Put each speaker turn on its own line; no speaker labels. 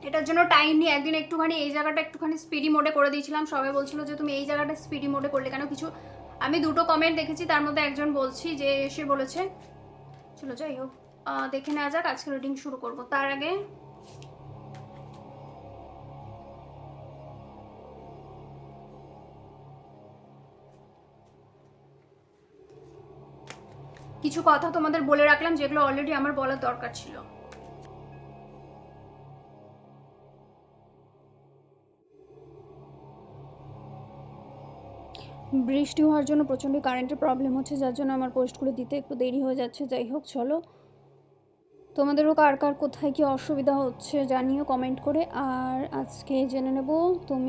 এটার জন্য টাইম নিয়ে একদিন একটুখানি এই জায়গাটা একটুখানি স্পিডি মোডে করে দিয়েছিলাম। সবাই বলছিল যে তুমি এই জায়গাটা স্পিডি মোডে করলে কেন। কিছু আমি দুটো কমেন্ট দেখেছি, তার মধ্যে একজন বলছি যে এসে বলেছে, চলো যাই হোক দেখে নেওয়া যাক। আজকে রিডিং শুরু করব তার আগে কিছু কথা তোমাদের বলে রাখলাম যেগুলো অলরেডি আমার বলার দরকার ছিল। বৃষ্টি হওয়ার জন্য প্রচণ্ড কারেন্টের প্রবলেম হচ্ছে, যার জন্য আমার পোস্টগুলো দিতে একটু দেরি হয়ে যাচ্ছে। যাই হোক চলো, তোমাদেরও কার কার কোথায় কি অসুবিধা হচ্ছে জানিও কমেন্ট করে। আর আজকে জেনে নেব তুমি